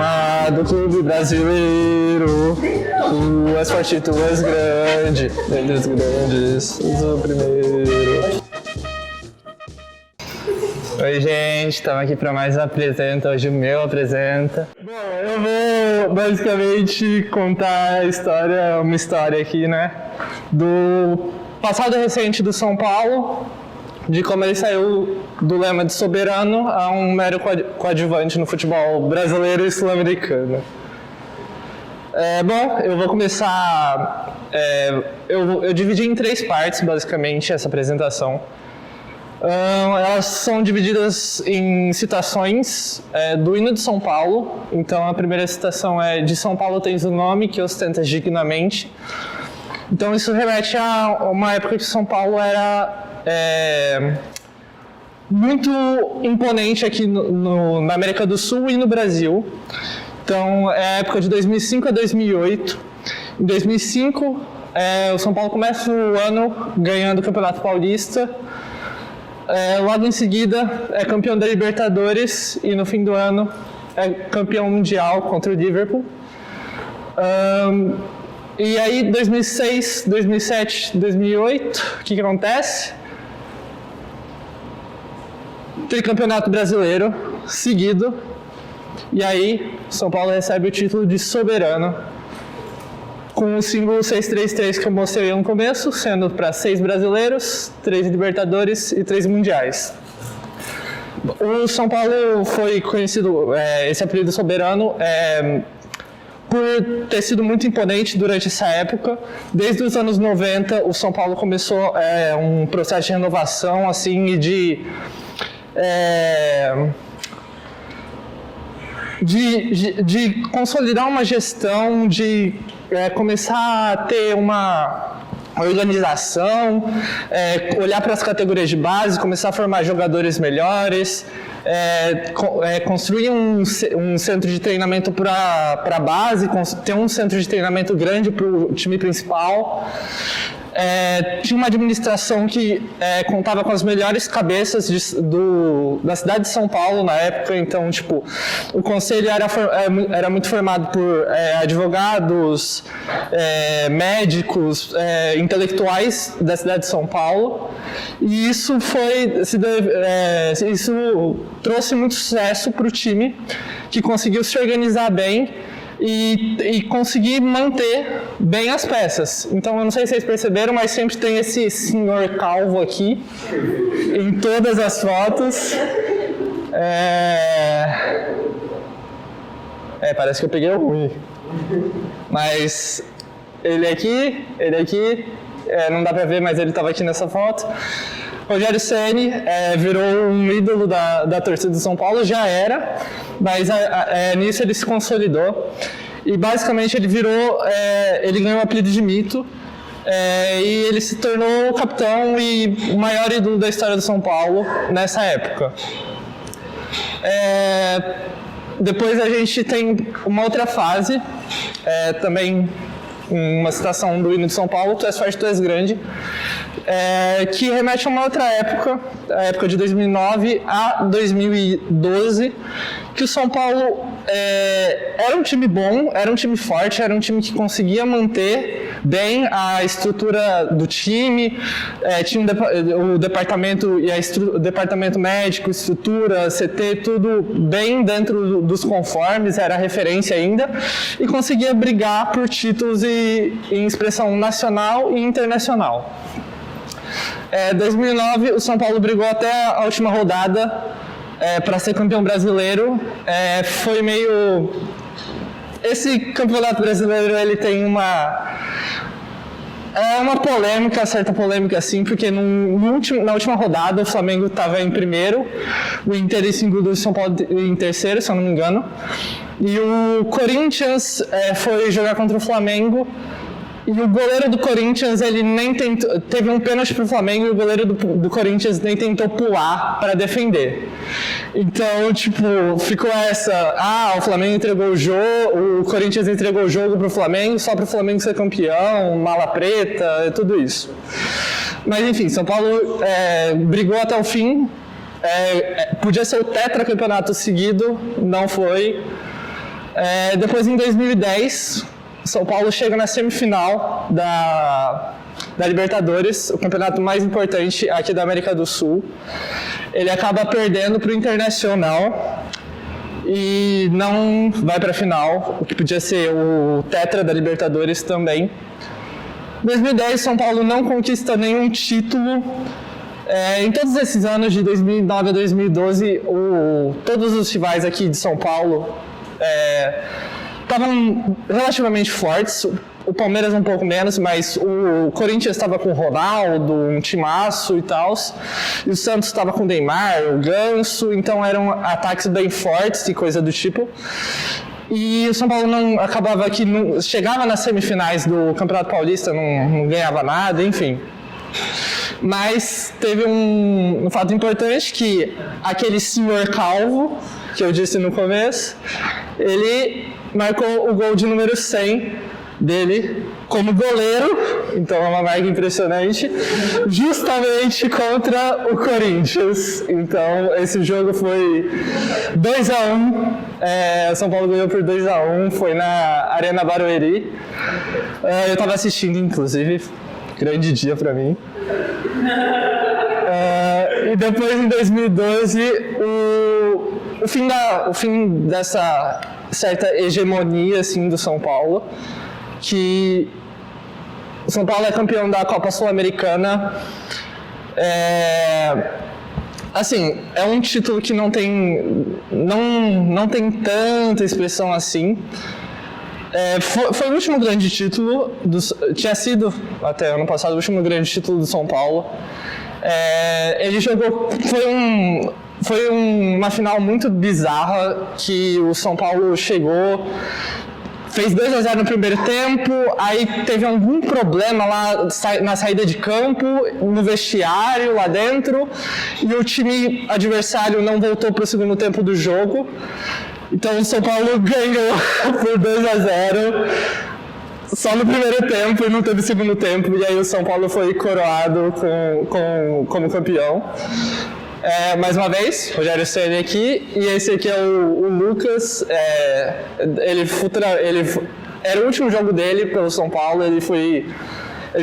amado clube brasileiro, tu és forte, tu és grande, dentre os grandes, o primeiro. Oi gente, estamos aqui para mais um Apresenta, hoje o meu Apresenta. Bom, eu vou basicamente contar uma história aqui, né, do passado recente do São Paulo, de como ele saiu do lema de soberano a um mero coadjuvante no futebol brasileiro e sul-americano. Bom, eu vou começar... eu dividi em 3 partes, basicamente, essa apresentação. Elas são divididas em citações do hino de São Paulo. Então, a primeira citação é: de São Paulo tens o nome que ostentas dignamente. Então, isso remete a uma época que São Paulo era muito imponente aqui na América do Sul e no Brasil. Então, é a época de 2005 a 2008. Em 2005, o São Paulo começa o ano ganhando o Campeonato Paulista. Logo em seguida, é campeão da Libertadores e no fim do ano é campeão mundial contra o Liverpool. E aí, 2006, 2007, 2008, o que acontece? Tricampeonato brasileiro seguido, e aí São Paulo recebe o título de soberano com o símbolo 633 que eu mostrei no começo, sendo para 6 brasileiros, 3 Libertadores e 3 mundiais. O São Paulo foi conhecido, esse apelido soberano, por ter sido muito imponente durante essa época. Desde os anos 90, o São Paulo começou um processo de renovação assim, e de consolidar uma gestão, de começar a ter uma organização, olhar para as categorias de base, começar a formar jogadores melhores, construir um centro de treinamento para a base, ter um centro de treinamento grande para o time principal. Tinha uma administração que contava com as melhores cabeças da cidade de São Paulo na época. Então, tipo, o conselho era muito formado por advogados, médicos, intelectuais da cidade de São Paulo, e isso trouxe muito sucesso para o time, que conseguiu se organizar bem e conseguir manter bem as peças. Então, eu não sei se vocês perceberam, mas sempre tem esse senhor calvo aqui, em todas as fotos. Parece que eu peguei o ruim. Mas ele aqui, não dá pra ver, mas ele estava aqui nessa foto. Rogério Ceni virou um ídolo da torcida do São Paulo, já era, mas nisso ele se consolidou. E basicamente ele ganhou o apelido de mito, e ele se tornou o capitão e o maior ídolo da história do São Paulo nessa época. Depois a gente tem uma outra fase, também uma citação do hino de São Paulo: tu és forte, tu és grande, que remete a uma outra época, a época de 2009 a 2012, que o São Paulo era um time bom, era um time forte, era um time que conseguia manter bem a estrutura do time, tinha o departamento o departamento médico, estrutura, CT, tudo bem dentro dos conformes, era referência ainda, e conseguia brigar por títulos em expressão nacional e internacional. 2009, o São Paulo brigou até a última rodada para ser campeão brasileiro. Foi meio... Esse campeonato brasileiro, ele tem uma polêmica, certa polêmica assim, porque na última rodada o Flamengo estava em primeiro, o Inter em segundo e o São Paulo em terceiro, se eu não me engano. E o Corinthians foi jogar contra o Flamengo. E o goleiro do Corinthians, ele nem tentou, teve um pênalti pro Flamengo e o goleiro do Corinthians nem tentou pular para defender. Então, tipo, ficou o Flamengo entregou o jogo, o Corinthians entregou o jogo pro Flamengo, só pro Flamengo ser campeão, mala preta, tudo isso. Mas enfim, São Paulo brigou até o fim, podia ser o tetracampeonato seguido, não foi. Depois, em 2010, São Paulo chega na semifinal da Libertadores, o campeonato mais importante aqui da América do Sul. Ele acaba perdendo para o Internacional e não vai para a final, o que podia ser o tetra da Libertadores também. Em 2010, São Paulo não conquista nenhum título. Em todos esses anos, de 2009 a 2012, todos os rivais aqui de São Paulo estavam relativamente fortes. O Palmeiras um pouco menos, mas o Corinthians estava com o Ronaldo, um timaço e tal. E o Santos estava com o Neymar, o Ganso, então eram ataques bem fortes e coisa do tipo. E o São Paulo chegava nas semifinais do Campeonato Paulista, não ganhava nada, enfim. Mas teve um fato importante, que aquele senhor calvo, que eu disse no começo, ele marcou o gol de número 100 dele como goleiro, então é uma marca impressionante, justamente contra o Corinthians. Então esse jogo foi 2-1, São Paulo ganhou por 2-1, foi na Arena Barueri. Eu estava assistindo, inclusive, grande dia para mim. E depois, em 2012, o fim dessa certa hegemonia assim, do São Paulo, que o São Paulo é campeão da Copa Sul-Americana. Assim, é um título que não tem tanta expressão assim. Foi o último grande título, tinha sido até ano passado o último grande título do São Paulo. Ele jogou, foi uma final muito bizarra, que o São Paulo chegou, fez 2-0 no primeiro tempo, aí teve algum problema lá na saída de campo, no vestiário, lá dentro, e o time adversário não voltou para o segundo tempo do jogo. Então o São Paulo ganhou por 2-0 só no primeiro tempo e não teve segundo tempo, e aí o São Paulo foi coroado como campeão. Mais uma vez, Rogério Ceni aqui, e esse aqui é o Lucas. Ele era o último jogo dele pelo São Paulo. Ele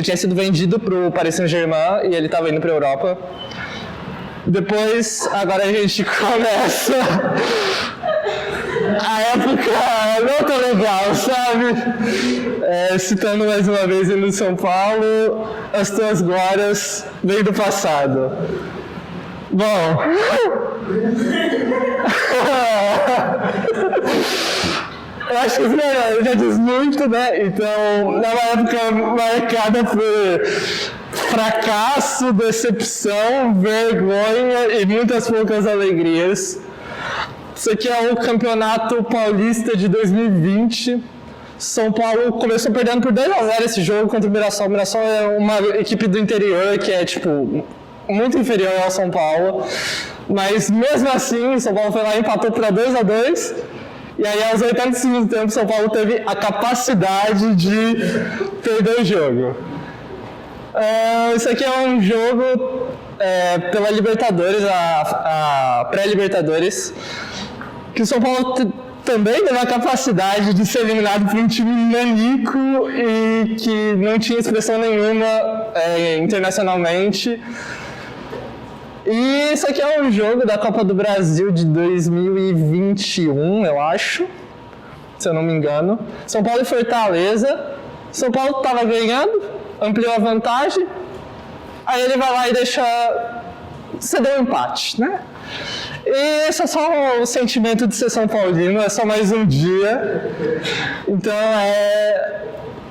tinha sido vendido para o Paris Saint-Germain e ele estava indo para a Europa. Depois, agora a gente começa a época não tão legal, sabe? Citando mais uma vez ele no São Paulo, as tuas glórias vêm do passado. Bom, eu acho que já diz muito, né? Então, numa época marcada por fracasso, decepção, vergonha e muitas poucas alegrias. Isso aqui é o Campeonato Paulista de 2020. São Paulo começou perdendo por 2-0 esse jogo contra o Mirassol. O Mirassol é uma equipe do interior que é, muito inferior ao São Paulo, mas mesmo assim o São Paulo foi lá e empatou para 2-2, e aí aos 85 do tempo o São Paulo teve a capacidade de perder o jogo. Isso aqui é um jogo pela Libertadores, a pré-Libertadores, que o São Paulo também teve a capacidade de ser eliminado por um time nanico e que não tinha expressão nenhuma internacionalmente. E isso aqui é um jogo da Copa do Brasil de 2021, eu acho, se eu não me engano. São Paulo e Fortaleza. São Paulo estava ganhando, ampliou a vantagem, aí ele vai lá e cedeu um empate, né? E esse é só o sentimento de ser São Paulino, é só mais um dia. Então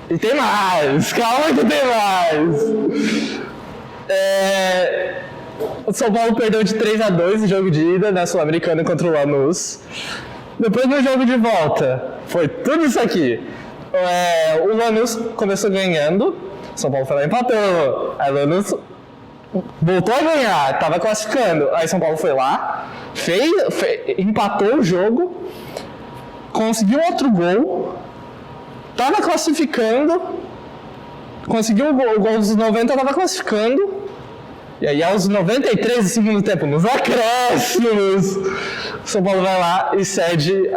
E tem mais, calma que tem mais. O São Paulo perdeu de 3-2 no jogo de ida na Sul-Americana contra o Lanús. Depois no jogo de volta, foi tudo isso aqui. O Lanús começou ganhando, São Paulo foi lá e empatou. Aí o Lanús voltou a ganhar, estava classificando. Aí São Paulo foi lá, empatou o jogo, conseguiu outro gol, estava classificando, conseguiu o gol dos 90, estava classificando. E aí, aos 93 do segundo tempo, nos acréscimos, o São Paulo vai lá e cede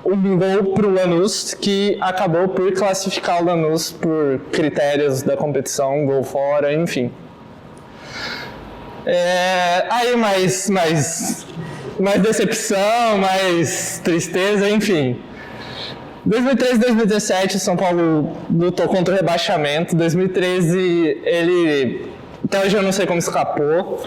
um gol para o Lanús, que acabou por classificar o Lanús por critérios da competição, gol fora, enfim. Aí mais decepção, mais tristeza, enfim. 2013 e 2017, São Paulo lutou contra o rebaixamento. 2013, ele, até hoje eu não sei como escapou.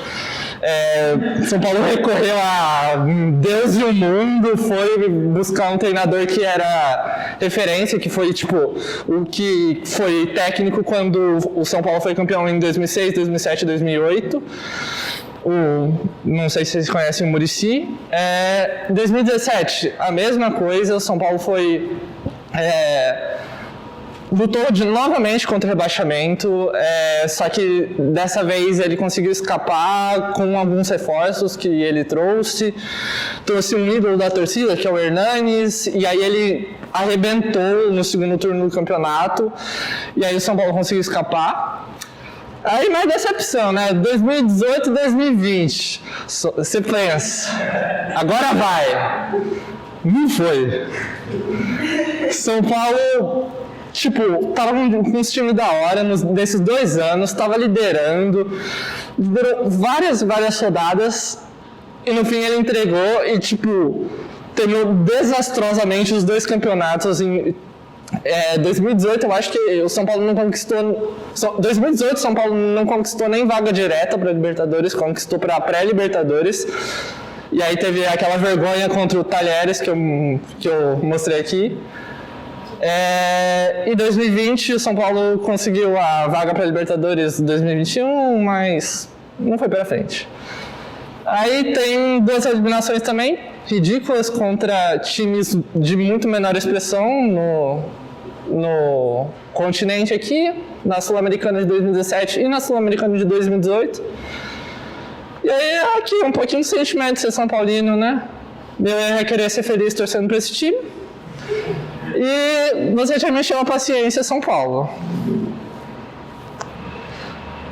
São Paulo recorreu a Deus e o mundo, foi buscar um treinador que era referência, que foi o que foi técnico quando o São Paulo foi campeão em 2006, 2007 e 2008. Não sei se vocês conhecem o Muricy. 2017, a mesma coisa, o São Paulo lutou novamente contra o rebaixamento, só que dessa vez ele conseguiu escapar com alguns reforços que ele trouxe um ídolo da torcida, que é o Hernanes, e aí ele arrebentou no segundo turno do campeonato, e aí o São Paulo conseguiu escapar. Aí mais decepção, né? 2018 e 2020. Você pensa, agora vai. Não foi. São Paulo, tava com esse time da hora, nesses 2 anos, tava liderou várias rodadas, e no fim ele entregou e, terminou desastrosamente os 2 campeonatos em... 2018 eu acho que o São Paulo não conquistou. 2018 São Paulo não conquistou nem vaga direta para Libertadores, conquistou para pré-Libertadores. E aí teve aquela vergonha contra o Talheres que eu mostrei aqui. Em 2020 o São Paulo conseguiu a vaga para Libertadores 2021, mas não foi para frente. Aí tem 2 eliminações também ridículas contra times de muito menor expressão no continente aqui, na Sul-Americana de 2017 e na Sul-Americana de 2018. E aí aqui um pouquinho de sentimento de ser São Paulino, né? Eu ia querer ser feliz torcendo para esse time. E você já mexeu a paciência, São Paulo.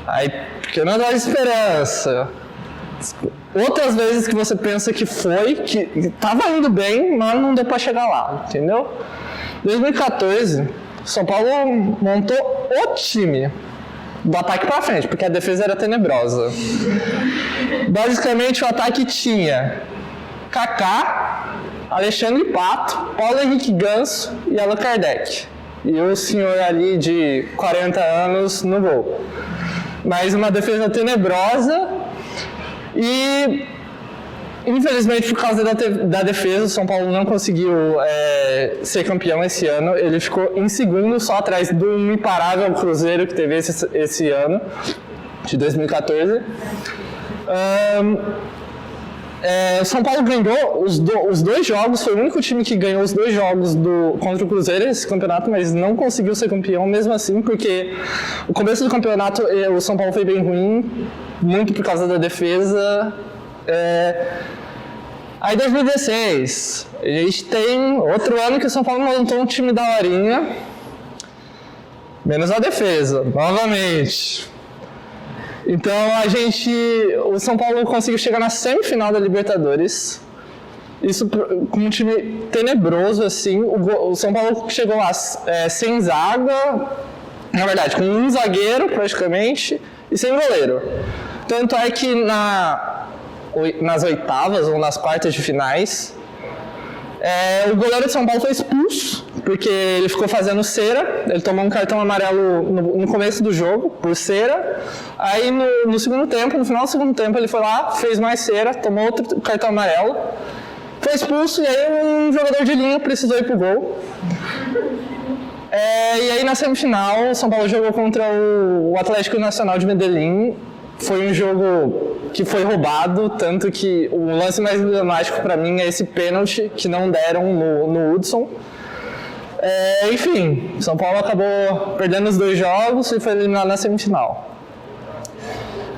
Aí, pequena dose de esperança. Outras vezes que você pensa que estava indo bem, mas não deu para chegar lá, entendeu? 2014, São Paulo montou o time do ataque para frente, porque a defesa era tenebrosa. Basicamente, o ataque tinha Kaká, Alexandre Pato, Paulo Henrique Ganso e Allan Kardec. E o senhor ali de 40 anos no gol. Mas uma defesa tenebrosa. E, infelizmente, por causa da defesa, o São Paulo não conseguiu ser campeão esse ano. Ele ficou em segundo, só atrás do imparável Cruzeiro que teve esse ano, de 2014. O São Paulo ganhou os 2 jogos, foi o único time que ganhou os 2 jogos contra o Cruzeiro esse campeonato, mas não conseguiu ser campeão mesmo assim, porque o começo do campeonato o São Paulo foi bem ruim, muito por causa da defesa. Aí 2016, a gente tem outro ano que o São Paulo montou um time da horinha, menos a defesa, novamente. Então o São Paulo conseguiu chegar na semifinal da Libertadores, isso com um time tenebroso assim. O São Paulo chegou lá sem zaga, na verdade com um zagueiro praticamente e sem goleiro. Tanto é que nas oitavas ou nas quartas de finais, o goleiro de São Paulo foi expulso, porque ele ficou fazendo cera, ele tomou um cartão amarelo no começo do jogo, por cera. Aí no segundo tempo, no final do segundo tempo, ele foi lá, fez mais cera, tomou outro cartão amarelo, foi expulso, e aí um jogador de linha precisou ir pro gol. E aí na semifinal, o São Paulo jogou contra o Atlético Nacional de Medellín. Foi um jogo que foi roubado, tanto que o lance mais emblemático para mim é esse pênalti que não deram no Hudson. Enfim, São Paulo acabou perdendo os 2 jogos e foi eliminado na semifinal.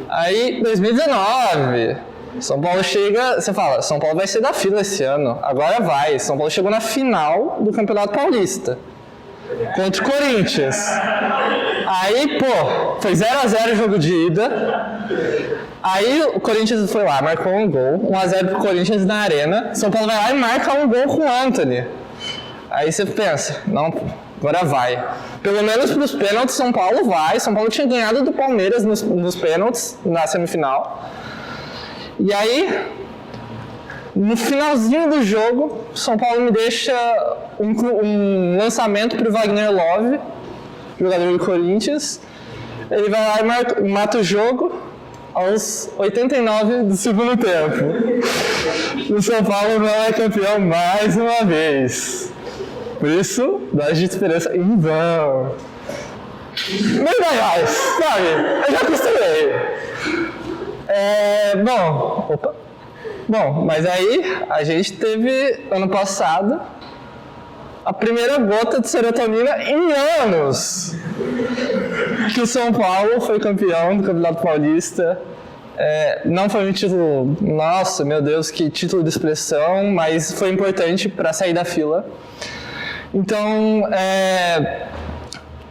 Aí, 2019, São Paulo chega, você fala, São Paulo vai ser da fila esse ano, agora vai. São Paulo chegou na final do Campeonato Paulista, contra o Corinthians. Aí, foi 0x0 o jogo de ida. Aí o Corinthians foi lá, marcou um gol, 1x0 pro Corinthians na Arena. São Paulo vai lá e marca um gol com o Antony. Aí você pensa, não, agora vai. Pelo menos para os pênaltis, São Paulo vai. São Paulo tinha ganhado do Palmeiras nos pênaltis, na semifinal. E aí, no finalzinho do jogo, São Paulo me deixa um lançamento para o Wagner Love, jogador do Corinthians. Ele vai lá e mata o jogo aos 89 do segundo tempo. O São Paulo não é campeão mais uma vez. Por isso, dose de esperança em vão. Nem vai mais, sabe? Eu já acostumei. Bom, mas aí a gente teve, ano passado, a primeira gota de serotonina em anos que o São Paulo foi campeão do Campeonato Paulista. Não foi um título, nossa, meu Deus, que título de expressão, mas foi importante para sair da fila. Então,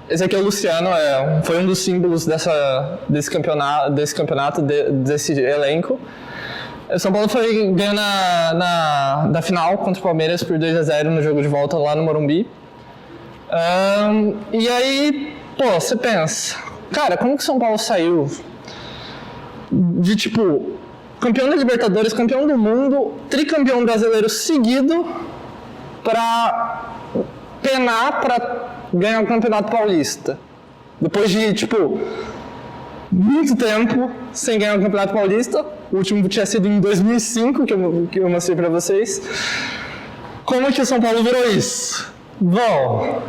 esse aqui é o Luciano, foi um dos símbolos desse campeonato, desse elenco. O São Paulo ganhou na final contra o Palmeiras por 2-0 no jogo de volta lá no Morumbi. E aí, você pensa, cara, como que o São Paulo saiu de, tipo, campeão da Libertadores, campeão do mundo, tricampeão brasileiro seguido, pra penar pra ganhar o Campeonato Paulista? Depois de, tipo, muito tempo sem ganhar o Campeonato Paulista. O último tinha sido em 2005, que eu mostrei pra vocês. Como é que o São Paulo virou isso? Bom,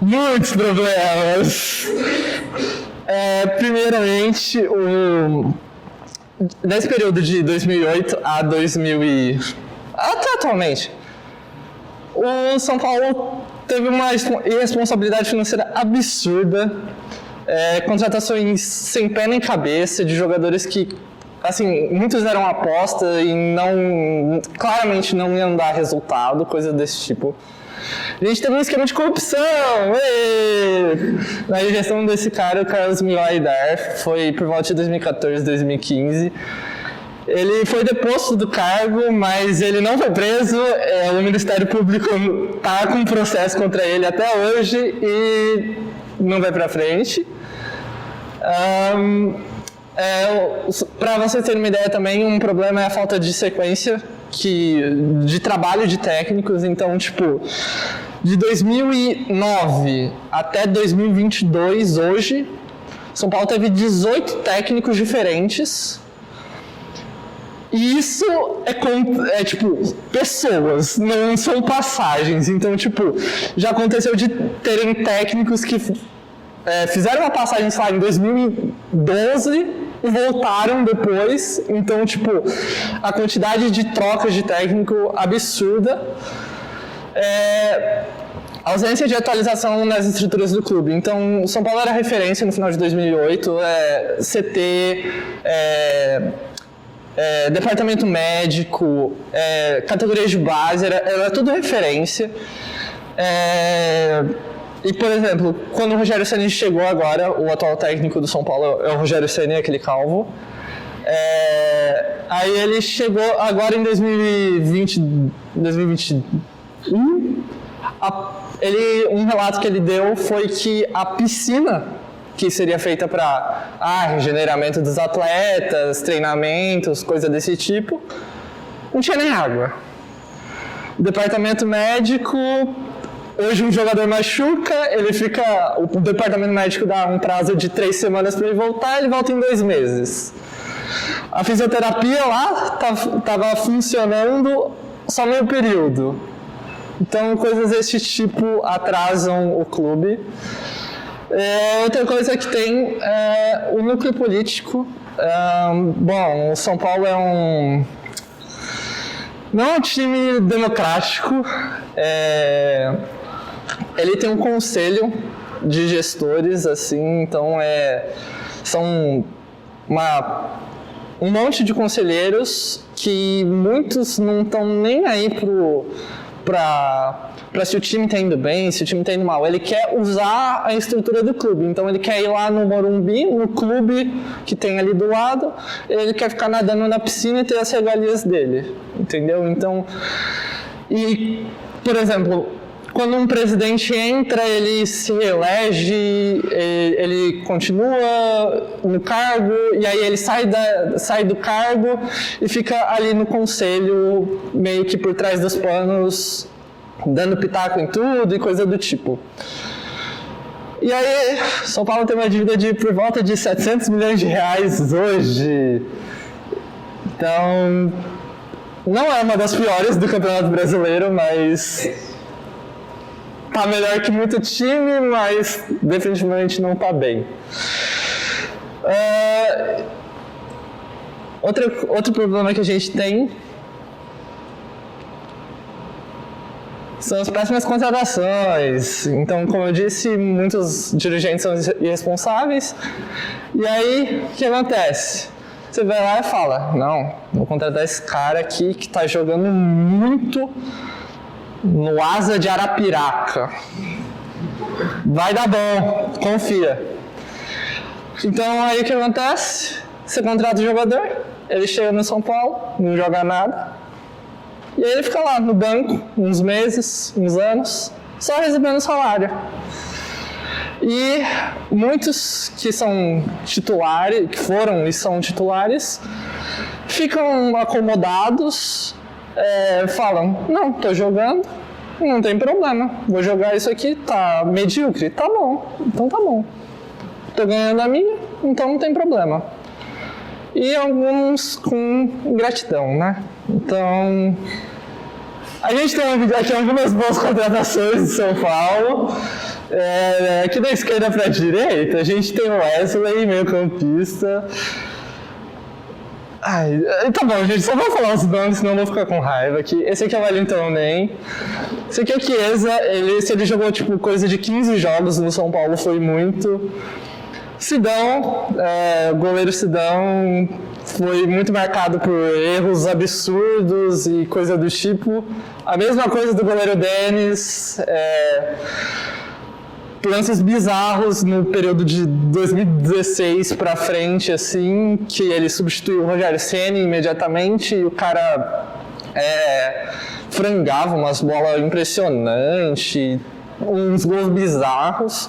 muitos problemas. Primeiramente, nesse período de 2008 a 2000 até atualmente, o São Paulo teve uma irresponsabilidade financeira absurda. Contratações sem pé nem cabeça, de jogadores que, assim, muitos eram aposta e claramente não iam dar resultado, coisa desse tipo. A gente teve um esquema de corrupção, na gestão desse cara, o Carlos Milaidar, foi por volta de 2014, 2015. Ele foi deposto do cargo, mas ele não foi preso. O Ministério Público está com um processo contra ele até hoje e não vai para frente. Para vocês terem uma ideia também, um problema é a falta de sequência de trabalho de técnicos. Então, tipo, de 2009 até 2022, hoje, São Paulo teve 18 técnicos diferentes. E isso tipo, pessoas, não são passagens. Então, tipo, já aconteceu de terem técnicos que fizeram uma passagem, sei lá, em 2012 e voltaram depois. Então, tipo, a quantidade de trocas de técnico absurda. Ausência de atualização nas estruturas do clube. Então, o São Paulo era referência no final de 2008, CT, departamento médico, categorias de base, era tudo referência. E, por exemplo, quando o Rogério Ceni chegou agora, o atual técnico do São Paulo é o Rogério Ceni, aquele calvo. Aí ele chegou agora em 2021. Um relato que ele deu foi que a piscina que seria feita para regeneramento dos atletas, treinamentos, coisa desse tipo, não tinha nem água. O departamento médico, hoje um jogador machuca, o departamento médico dá um prazo de 3 semanas para ele voltar, ele volta em 2 meses. A fisioterapia lá estava funcionando só meio período. Então, coisas desse tipo atrasam o clube. Outra coisa que tem é o núcleo político. Bom, o São Paulo não é um time democrático. Ele tem um conselho de gestores, assim, então são um monte de conselheiros que muitos não estão nem aí para se o time está indo bem, se o time está indo mal. Ele quer usar a estrutura do clube. Então, ele quer ir lá no Morumbi, no clube que tem ali do lado, ele quer ficar nadando na piscina e ter as regalias dele. Entendeu? Então, E, por exemplo, quando um presidente entra, ele se reelege, ele continua no cargo, e aí ele sai do cargo e fica ali no conselho, meio que por trás dos panos, dando pitaco em tudo e coisa do tipo. E aí, São Paulo tem uma dívida de por volta de 700 milhões de reais hoje. Então, não é uma das piores do Campeonato Brasileiro, mas tá melhor que muito time, mas definitivamente não tá bem. Outro problema que a gente tem são as péssimas contratações. Então, como eu disse, muitos dirigentes são irresponsáveis. E aí, o que acontece? Você vai lá e fala, não, vou contratar esse cara aqui que está jogando muito no Asa de Arapiraca. Vai dar bom, confia. Então, aí o que acontece? Você contrata o jogador, ele chega no São Paulo, não joga nada. E aí ele fica lá no banco, uns meses, uns anos, só recebendo salário. E muitos que são titulares, que foram e são titulares, ficam acomodados, falam, não, tô jogando, não tem problema, vou jogar isso aqui, tá medíocre, tá bom, então tá bom. Tô ganhando a minha, então não tem problema. E alguns com ingratidão, né? Então, a gente tem aqui algumas boas contratações de São Paulo. Aqui da esquerda para a direita, a gente tem o Wesley, meio campista. Tá bom, gente, só vou falar os nomes, senão eu vou ficar com raiva aqui. Esse aqui é o Wellington Nem. Esse aqui é o Chiesa, se ele jogou tipo coisa de 15 jogos no São Paulo, foi muito. Sidão, o goleiro Sidão foi muito marcado por erros absurdos e coisa do tipo. A mesma coisa do goleiro Denis, lances bizarros no período de 2016 pra frente, assim, que ele substituiu o Rogério Ceni imediatamente e o cara frangava umas bolas impressionantes, uns gols bizarros.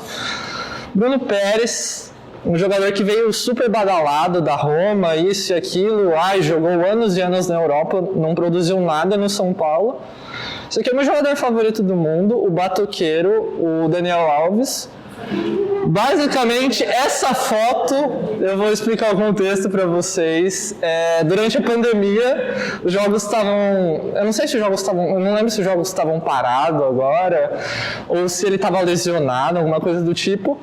Bruno Pérez, um jogador que veio super badalado da Roma, isso e aquilo, jogou anos e anos na Europa, não produziu nada no São Paulo. Esse aqui é o meu jogador favorito do mundo, o batoqueiro, o Daniel Alves. Basicamente, essa foto, eu vou explicar o contexto para vocês. Durante a pandemia, os jogos estavam... Eu não lembro se os jogos estavam parados agora, ou se ele estava lesionado, alguma coisa do tipo.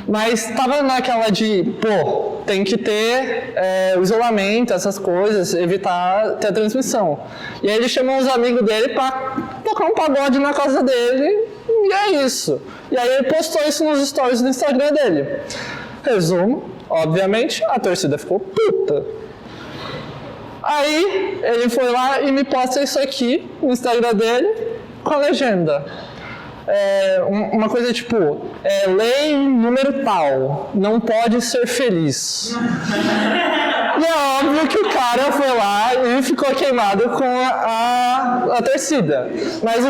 Mas estava naquela de, tem que ter o isolamento, essas coisas, evitar ter a transmissão. E aí ele chamou os amigos dele para tocar um pagode na casa dele, e é isso. E aí ele postou isso nos stories do Instagram dele. Resumo, obviamente, a torcida ficou puta. Aí ele foi lá e me posta isso aqui no Instagram dele com a legenda. Uma coisa tipo, lei número tal, não pode ser feliz. E é óbvio que o cara foi lá e ficou queimado com a torcida. Mas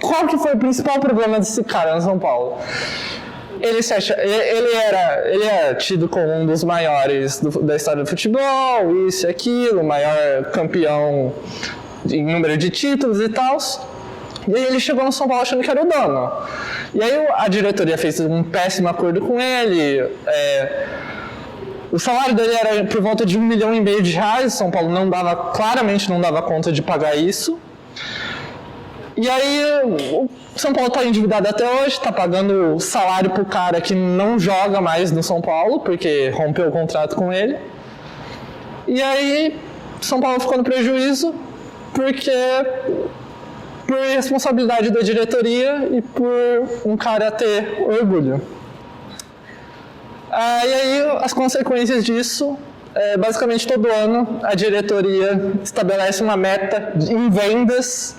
qual que foi o principal problema desse cara no São Paulo? Ele é tido como um dos maiores da história do futebol, isso e aquilo, o maior campeão em número de títulos e tal. E aí ele chegou no São Paulo achando que era o dono. E aí a diretoria fez um péssimo acordo com ele. O salário dele era por volta de R$1,5 milhão. O São Paulo claramente não dava conta de pagar isso. E aí o São Paulo está endividado até hoje, está pagando salário pro cara que não joga mais no São Paulo, porque rompeu o contrato com ele. E aí São Paulo ficou no prejuízo, porque por responsabilidade da diretoria e por um cara ter orgulho. E aí as consequências disso, basicamente todo ano a diretoria estabelece uma meta em vendas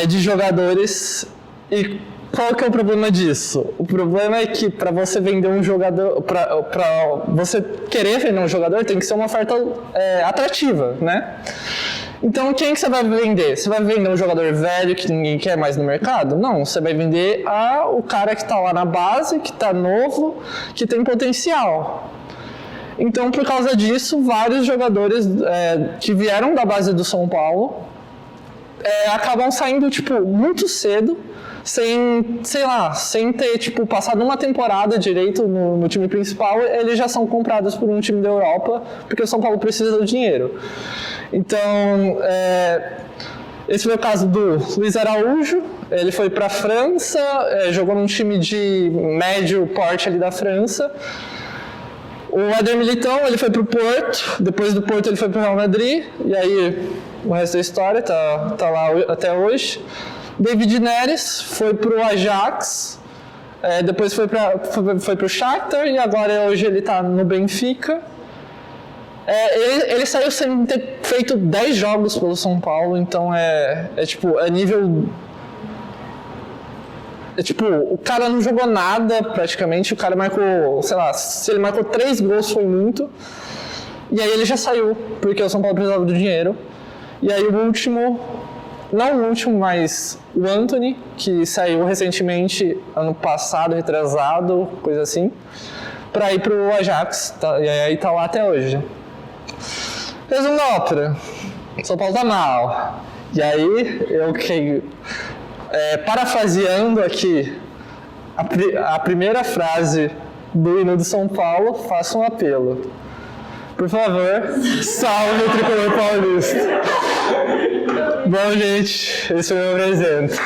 de jogadores e qual que é o problema disso? O problema é que para você vender um jogador, para você querer vender um jogador, tem que ser uma oferta atrativa, né? Então, quem que você vai vender? Você vai vender um jogador velho que ninguém quer mais no mercado? Não, você vai vender o cara que está lá na base, que está novo, que tem potencial. Então, por causa disso, vários jogadores que vieram da base do São Paulo acabam saindo, tipo, muito cedo, sem ter, tipo, passado uma temporada direito no time principal, eles já são comprados por um time da Europa, porque o São Paulo precisa do dinheiro. Então, esse foi o caso do Luiz Araújo. Ele foi para a França, jogou num time de médio porte ali da França. O Éder Militão, ele foi para o Porto, depois do Porto ele foi para o Real Madrid, e aí o resto da história tá lá até hoje. David Neres foi para o Ajax, depois foi para o Shakhtar, e agora hoje ele está no Benfica. Ele saiu sem ter feito 10 jogos pelo São Paulo, então nível... o cara não jogou nada praticamente, o cara marcou, sei lá, se ele marcou 3 gols foi muito, e aí ele já saiu, porque o São Paulo precisava do dinheiro. E aí o último, não o último, mas o Antony, que saiu recentemente, ano passado, retrasado, coisa assim, para ir pro Ajax, e aí tá lá até hoje. Resumo da ópera, São Paulo tá mal, e aí parafraseando aqui a primeira frase do hino de São Paulo, faço um apelo. Por favor, salve o tricolor paulista. Bom, gente, esse foi o meu presente.